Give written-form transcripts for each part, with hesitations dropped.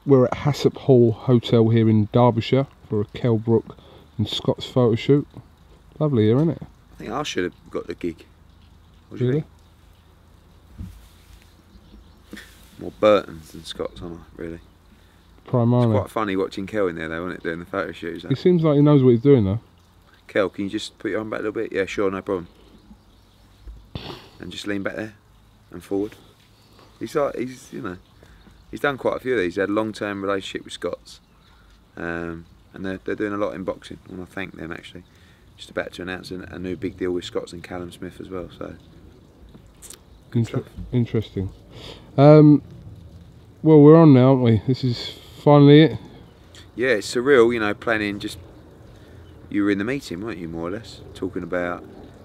We're at Hassop Hall Hotel here in Derbyshire for a Kell Brook and Scott's photo shoot. Lovely here, isn't it? I think I should have got the gig. What do you Really? think? More Burton's than Scott's, aren't I, really? Primarily. It's quite funny watching Kell in there though, wasn't it, doing the photo shoots. He seems like he knows what he's doing though. Kell, can you just put your arm back a little bit? Yeah, sure, no problem. And just lean back there and forward. He's you know, he's done quite a few of these. He had a long-term relationship with Scott's, and they're doing a lot in boxing. I want to thank them actually. Just about to announce a new big deal with Scott's and Callum Smith as well. So interesting. Well, we're on now, aren't we? This is finally it. Yeah, it's surreal, you know, planning. Just you were in the meeting, weren't you, more or less, talking about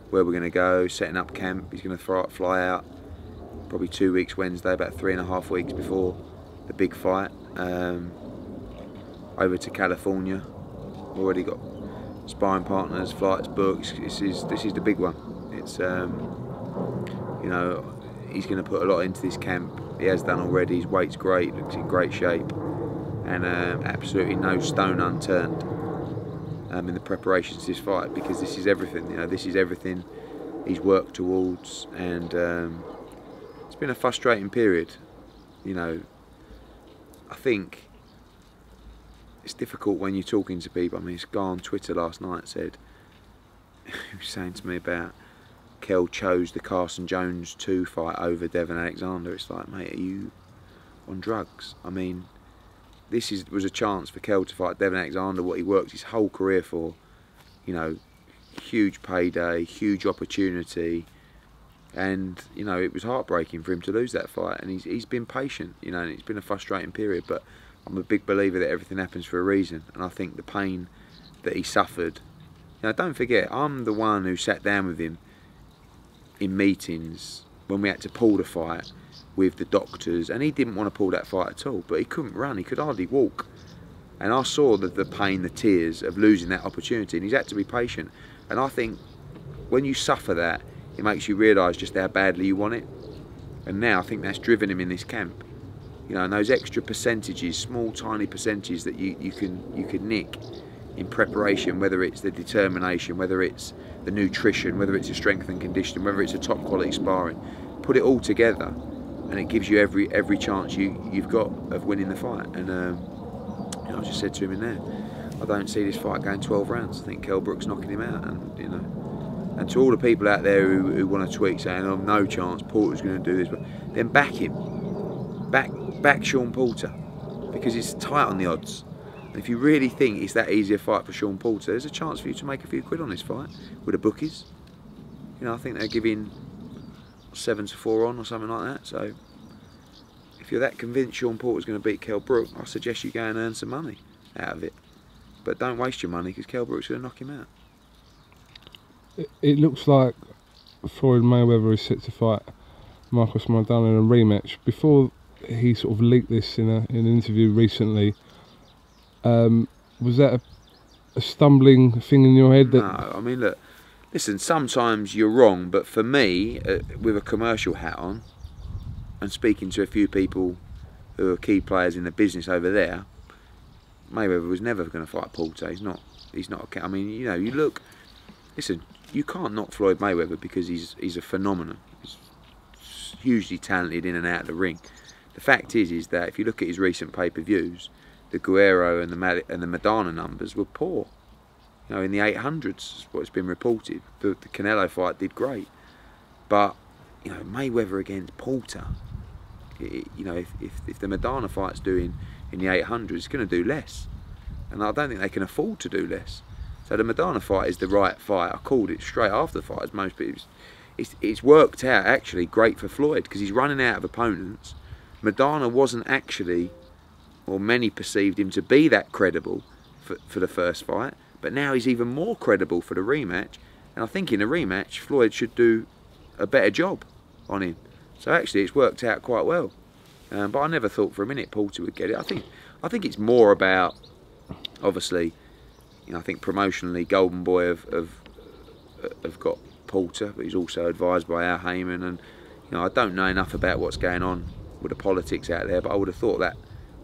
where we're going to go, setting up camp. He's going to fly out probably 2 weeks Wednesday, about 3.5 weeks before the big fight, over to California. Already got sparring partners, flights booked. This is the big one. It's you know, he's going to put a lot into this camp. He has done already. His weight's great, looks in great shape, and absolutely no stone unturned in the preparations to this fight, because this is everything. You know, this is everything he's worked towards, and it's been a frustrating period. You know, I think it's difficult when you're talking to people. I mean, this guy on Twitter last night said, he was saying to me about Kell chose the Carson Jones 2 fight over Devon Alexander. It's like, mate, are you on drugs? I mean, this was a chance for Kell to fight Devon Alexander, what he worked his whole career for. You know, huge payday, huge opportunity, and you know, it was heartbreaking for him to lose that fight. And he's been patient, you know, and it's been a frustrating period. But I'm a big believer that everything happens for a reason, and I think the pain that he suffered. You know, don't forget, I'm the one who sat down with him in meetings when we had to pull the fight with the doctors, and he didn't want to pull that fight at all, but he couldn't run, he could hardly walk, and I saw the pain, the tears of losing that opportunity, and he's had to be patient. And I think when you suffer that, it makes you realise just how badly you want it, and now I think that's driven him in this camp. You know, and those extra percentages, small tiny percentages that you can nick in preparation, whether it's the determination, whether it's the nutrition, whether it's the strength and conditioning, whether it's a top quality sparring, put it all together and it gives you every chance you've got of winning the fight. And you know, I just said to him in there, I don't see this fight going 12 rounds. I think Kell Brook's knocking him out. And you know, and to all the people out there who want to tweet saying, oh, no chance Porter's going to do this, but then back him, back Sean Porter, because it's tight on the odds. And if you really think it's that easy a fight for Sean Porter, there's a chance for you to make a few quid on this fight with the bookies. You know, I think they're giving 7-4 on or something like that. So if you're that convinced Sean Porter's going to beat Kell Brook, I suggest you go and earn some money out of it. But don't waste your money, because Kell Brook's going to knock him out. It looks like Floyd Mayweather is set to fight Marcos Maidana in a rematch. Before he sort of leaked this in an interview recently, was that a stumbling thing in your head? That no, I mean, look, listen, sometimes you're wrong, but for me, with a commercial hat on and speaking to a few people who are key players in the business over there, Mayweather was never going to fight Porter. He's not I mean, you know, you look, listen, you can't knock Floyd Mayweather because he's a phenomenon. He's hugely talented in and out of the ring. The fact is that if you look at his recent pay-per-views, the Guerrero and the Maidana numbers were poor. You know, in the 800s, what's been reported. The Canelo fight did great, but you know, Mayweather against Porter. You know, if the Maidana fight's doing in the 800s, it's going to do less, and I don't think they can afford to do less. So the Maidana fight is the right fight. I called it straight after the fight, as most people. It's worked out actually great for Floyd, because he's running out of opponents. Maidana wasn't actually, or many perceived him to be, that credible for the first fight, but now he's even more credible for the rematch, and I think in the rematch Floyd should do a better job on him. So actually it's worked out quite well, but I never thought for a minute Porter would get it. I think it's more about, obviously, you know, I think promotionally Golden Boy have got Porter, but he's also advised by Al Heyman, and you know, I don't know enough about what's going on with the politics out there, but I would have thought that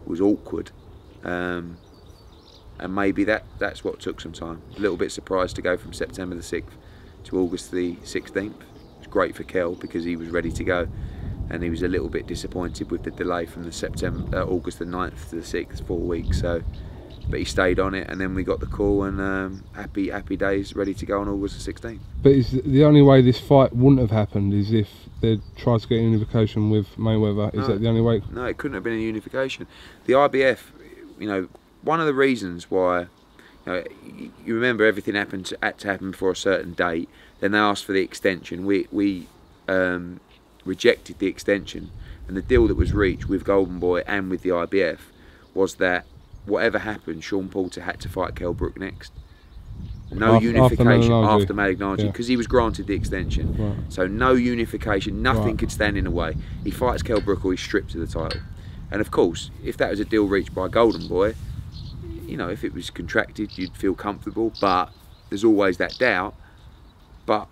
was awkward, and maybe that's what took some time. A little bit surprised to go from September the 6th to August the 16th. It was great for Kell because he was ready to go, and he was a little bit disappointed with the delay from the August the 9th to the 6th, 4 weeks. So, but he stayed on it, and then we got the call, and happy days, ready to go on August the 16th. But is the only way this fight wouldn't have happened is if they'd tried to get a unification with Mayweather? Is that the only way? No, it couldn't have been a unification. The IBF, you know, one of the reasons why, you remember everything had to happen before a certain date. Then they asked for the extension. We rejected the extension, and the deal that was reached with Golden Boy and with the IBF was that whatever happened, Sean Porter had to fight Kell Brook next. No unification after Maidana, because he was granted the extension. Right. So no unification, nothing could stand in the way. He fights Kell Brook or he's stripped of the title. And of course, if that was a deal reached by Golden Boy, you know, if it was contracted, you'd feel comfortable, but there's always that doubt. But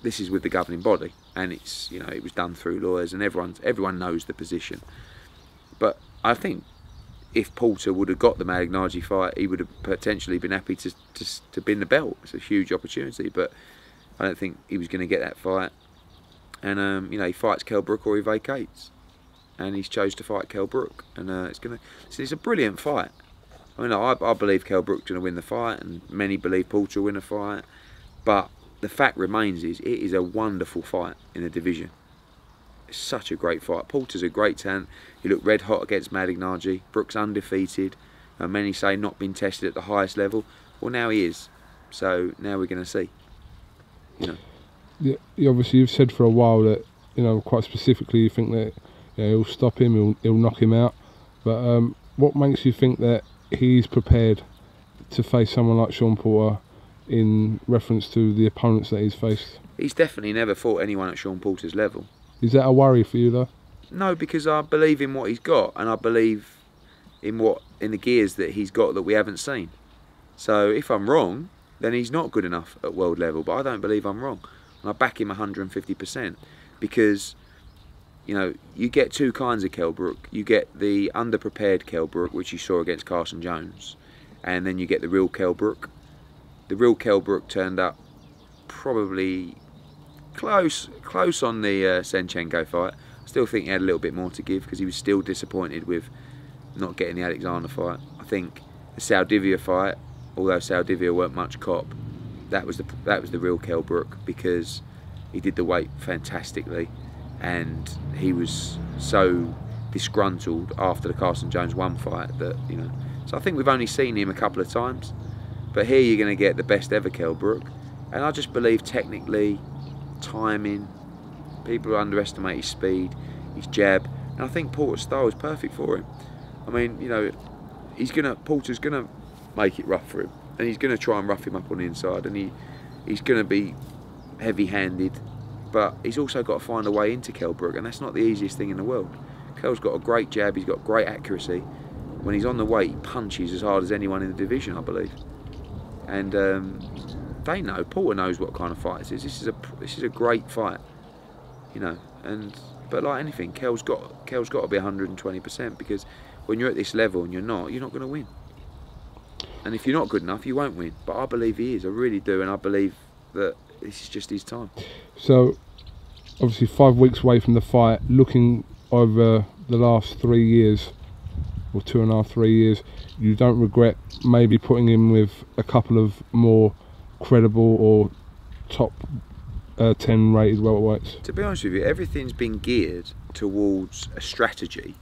this is with the governing body, and it's, you know, it was done through lawyers, and everyone knows the position. But I think if Porter would have got the Maidana fight, he would have potentially been happy to win the belt. It's a huge opportunity, but I don't think he was going to get that fight. And you know, he fights Kell Brook or he vacates, and he's chose to fight Kell Brook, and it's a brilliant fight. I mean, I believe Kell Brook's going to win the fight, and many believe Porter will win the fight. But the fact remains it is a wonderful fight in the division. It's such a great fight. Porter's a great talent. He looked red hot against Maidana. Brook's undefeated. Many say not been tested at the highest level. Well, now he is. So now we're going to see. You know. Yeah, obviously you've said for a while that, you know, quite specifically you think that, you know, he'll stop him, he'll knock him out. But what makes you think that he's prepared to face someone like Sean Porter in reference to the opponents that he's faced? He's definitely never fought anyone at Sean Porter's level. Is that a worry for you though? No, because I believe in what he's got, and I believe in the gears that he's got that we haven't seen. So if I'm wrong, then he's not good enough at world level, but I don't believe I'm wrong. And I back him 150%, because, you know, you get two kinds of Kell Brook. You get the underprepared Kell Brook, which you saw against Carson Jones, and then you get the real Kell Brook. The real Kell Brook turned up probably close on the Senchenko fight. I still think he had a little bit more to give, because he was still disappointed with not getting the Alexander fight. I think the Saldivia fight, although Saldivia weren't much cop, that was the real Kell Brook, because he did the weight fantastically, and he was so disgruntled after the Carson Jones 1 fight that, you know. So I think we've only seen him a couple of times, but here you're going to get the best ever Kell Brook, and I just believe technically, timing, people underestimate his speed, his jab, and I think Porter's style is perfect for him. I mean, you know, Porter's gonna make it rough for him, and he's gonna try and rough him up on the inside, and he's gonna be heavy-handed, but he's also got to find a way into Kell Brook, and that's not the easiest thing in the world. Kell's got a great jab, he's got great accuracy. When he's on the weight, he punches as hard as anyone in the division, I believe. And they know, Porter knows what kind of fight this is. This is a great fight, you know. But like anything, Kell's got to be 120%, because when you're at this level and you're not going to win. And if you're not good enough, you won't win. But I believe he is. I really do, and I believe that this is just his time. So, obviously 5 weeks away from the fight, looking over the last 3 years, or 2.5, 3 years, you don't regret maybe putting him with a couple of more credible or top 10 rated welterweights? To be honest with you, everything's been geared towards a strategy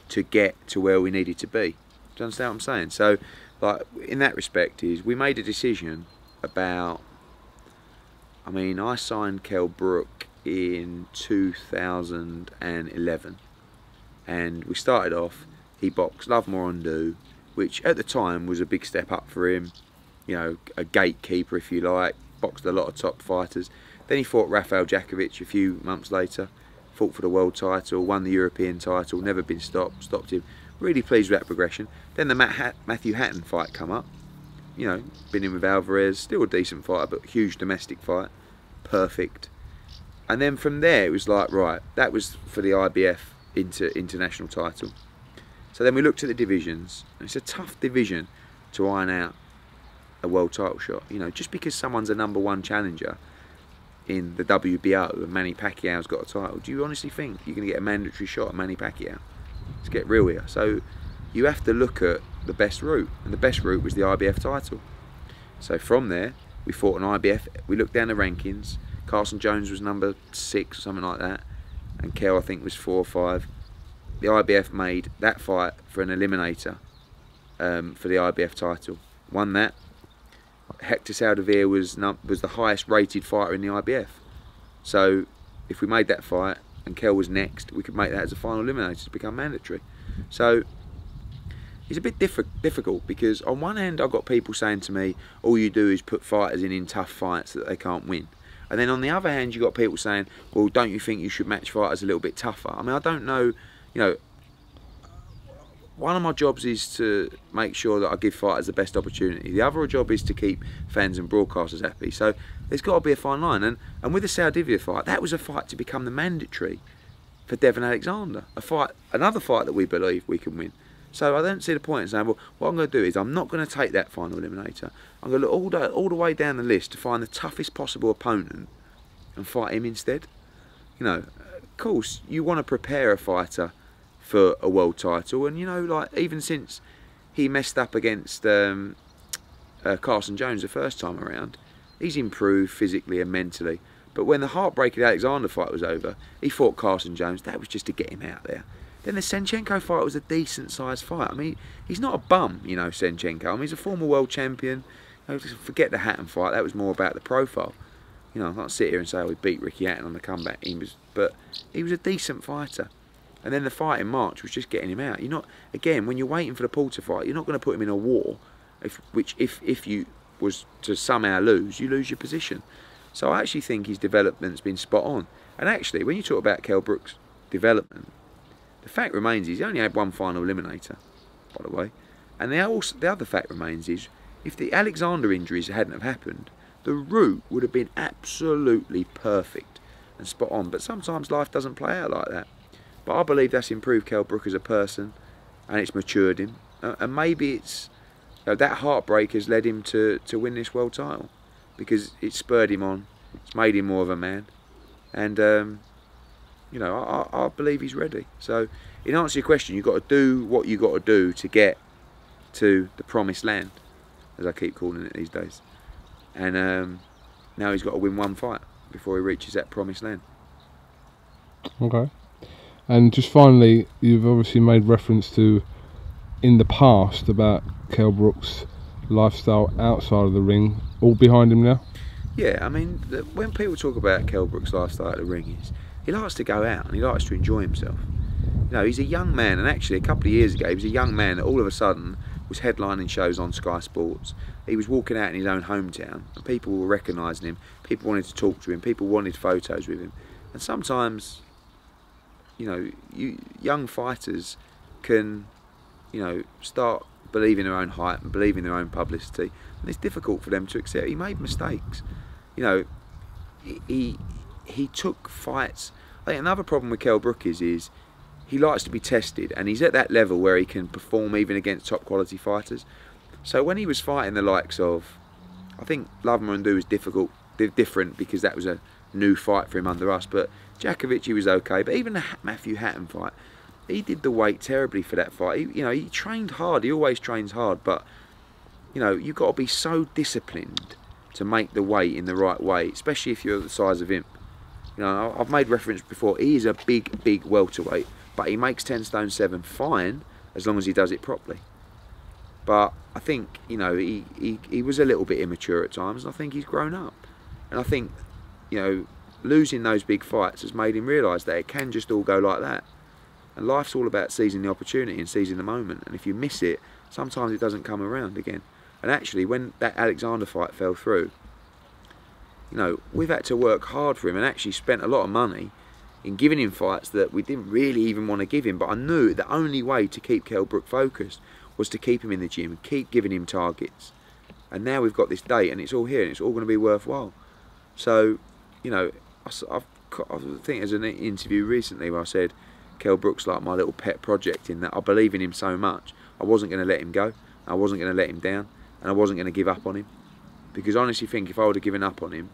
to get to where we needed to be. Do you understand what I'm saying? So, like, in that respect, we made a decision about, I mean, I signed Kell Brook in 2011, and we started off, he boxed Love Morondu, which at the time was a big step up for him, you know, a gatekeeper if you like, boxed a lot of top fighters. Then he fought Rafael Djakovic a few months later, fought for the world title, won the European title, never been stopped him. Really pleased with that progression. Then the Matthew Hatton fight come up. You know, been in with Alvarez, still a decent fighter, but huge domestic fight. Perfect. And then from there, it was like, right, that was for the IBF international title. So then we looked at the divisions, and it's a tough division to iron out a world title shot. You know, just because someone's a #1 challenger in the WBO and Manny Pacquiao's got a title, do you honestly think you're going to get a mandatory shot at Manny Pacquiao? Let's get real here. So you have to look at the best route, and the best route was the IBF title. So from there, we fought an IBF. We looked down the rankings. Carson Jones was number 6 or something like that, and Kell, I think, was 4 or 5. The IBF made that fight for an eliminator for the IBF title. Won that. Hector Saldivia was the highest rated fighter in the IBF. So if we made that fight and Kell was next, we could make that as a final eliminator to become mandatory. So it's a bit difficult, because on one hand I've got people saying to me, all you do is put fighters in tough fights that they can't win. And then on the other hand, you've got people saying, well, don't you think you should match fighters a little bit tougher? I mean, I don't know, you know, one of my jobs is to make sure that I give fighters the best opportunity. The other job is to keep fans and broadcasters happy. So there's got to be a fine line. And with the Saldivia fight, that was a fight to become the mandatory for Devon Alexander. Another fight that we believe we can win. So I don't see the point in saying, well, what I'm going to do is I'm not going to take that final eliminator. I'm going to look all the way down the list to find the toughest possible opponent and fight him instead. You know, of course, you want to prepare a fighter for a world title, and you know, like, even since he messed up against Carson Jones the first time around, he's improved physically and mentally. But when the heartbreaking Alexander fight was over, he fought Carson Jones. That was just to get him out there. Then the Senchenko fight was a decent sized fight. I mean, he's not a bum, you know, Senchenko. I mean, he's a former world champion. You know, forget the Hatton fight. That was more about the profile. You know, I can't sit here and say, oh, we beat Ricky Hatton on the comeback. But he was a decent fighter. And then the fight in March was just getting him out. You're not, again, when you're waiting for the Porter fight, you're not going to put him in a war, if you was to somehow lose, you lose your position. So I actually think his development's been spot on. And actually, when you talk about Kell Brook's development, the fact remains he's only had one final eliminator, by the way. And the other fact remains is, if the Alexander injuries hadn't have happened, the route would have been absolutely perfect and spot on. But sometimes life doesn't play out like that. But I believe that's improved Kell Brook as a person, and it's matured him. And maybe it's, you know, that heartbreak has led him to win this world title, because it spurred him on, it's made him more of a man, and you know, I believe he's ready. So in answer to your question, you've got to do what you've got to do to get to the promised land, as I keep calling it these days. And now he's got to win one fight before he reaches that promised land. Okay. And just finally, you've obviously made reference to, in the past, about Kell Brook's lifestyle outside of the ring, all behind him now? Yeah, I mean, when people talk about Kell Brook's lifestyle at the ring, he likes to go out and he likes to enjoy himself. You know, he's a young man, and actually a couple of years ago, he was a young man that all of a sudden was headlining shows on Sky Sports. He was walking out in his own hometown, and people were recognising him, people wanted to talk to him, people wanted photos with him. And sometimes, you know, young fighters can, you know, start believing their own hype and believing their own publicity, and it's difficult for them to accept. He made mistakes. You know, he took fights. I think another problem with Kell Brook is he likes to be tested, and he's at that level where he can perform even against top quality fighters. So when he was fighting the likes of, I think Love Marandu was different because that was a new fight for him under us, but Djokovic, he was okay. But even the Matthew Hatton fight, he did the weight terribly for that fight. You know, he trained hard. He always trains hard. But, you know, you've got to be so disciplined to make the weight in the right way, especially if you're the size of him. You know, I've made reference before, he is a big welterweight, but he makes 10 stone 7 fine as long as he does it properly. But I think, you know, he was a little bit immature at times, and I think he's grown up. And I think, you know, losing those big fights has made him realise that it can just all go like that. And life's all about seizing the opportunity and seizing the moment. And if you miss it, sometimes it doesn't come around again. And actually, when that Alexander fight fell through, you know, we've had to work hard for him and actually spent a lot of money in giving him fights that we didn't really even want to give him. But I knew the only way to keep Kell Brook focused was to keep him in the gym, keep giving him targets. And now we've got this date, and it's all here, and it's all going to be worthwhile. So, you know, I think there's an interview recently where I said, Kell Brook's like my little pet project, in that I believe in him so much. I wasn't going to let him go. I wasn't going to let him down, and I wasn't going to give up on him. Because I honestly think if I would have given up on him,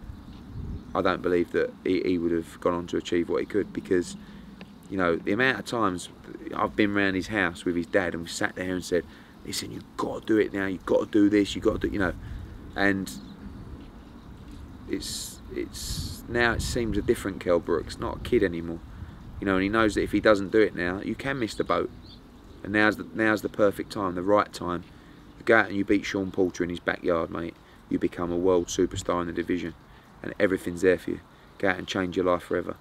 I don't believe that he would have gone on to achieve what he could. Because, you know, the amount of times I've been around his house with his dad and we sat there and said, listen, you've got to do it now, you've got to do this, you've got to do, you know. And it's now it seems a different Kell Brook. It's not a kid anymore, you know, and he knows that if he doesn't do it now, you can miss the boat. And now's the perfect time, the right time. You go out and you beat Sean Porter in his backyard, mate. You become a world superstar in the division, and everything's there for you. Go out and change your life forever,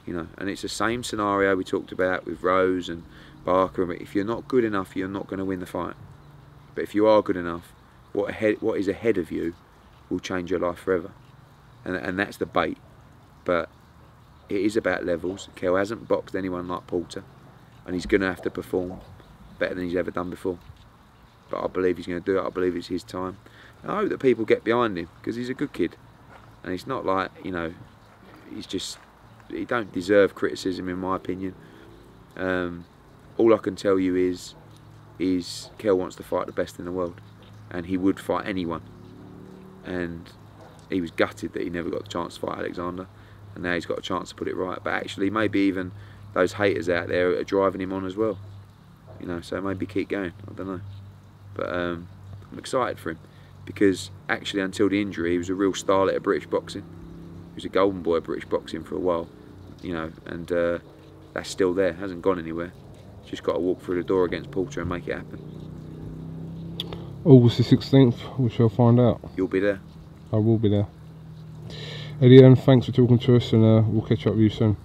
you know. And it's the same scenario we talked about with Rose and Barker. If you're not good enough, you're not going to win the fight. But if you are good enough, what is ahead of you will change your life forever. And that's the bait. But it is about levels. Kell hasn't boxed anyone like Porter, and he's going to have to perform better than he's ever done before. But I believe he's going to do it. I believe it's his time. And I hope that people get behind him, because he's a good kid. And he's not like, you know, he don't deserve criticism, in my opinion. All I can tell you is Kell wants to fight the best in the world, and he would fight anyone. And he was gutted that he never got the chance to fight Alexander, and now he's got a chance to put it right. But actually, maybe even those haters out there are driving him on as well, you know. So maybe keep going. I don't know, but I'm excited for him, because actually, until the injury, he was a real starlet of British boxing. He was a golden boy of British boxing for a while, you know, and that's still there. Hasn't gone anywhere. Just got to walk through the door against Porter and make it happen. August the 16th, we shall find out. You'll be there. I will be there. Eddie, thanks for talking to us, and we'll catch up with you soon.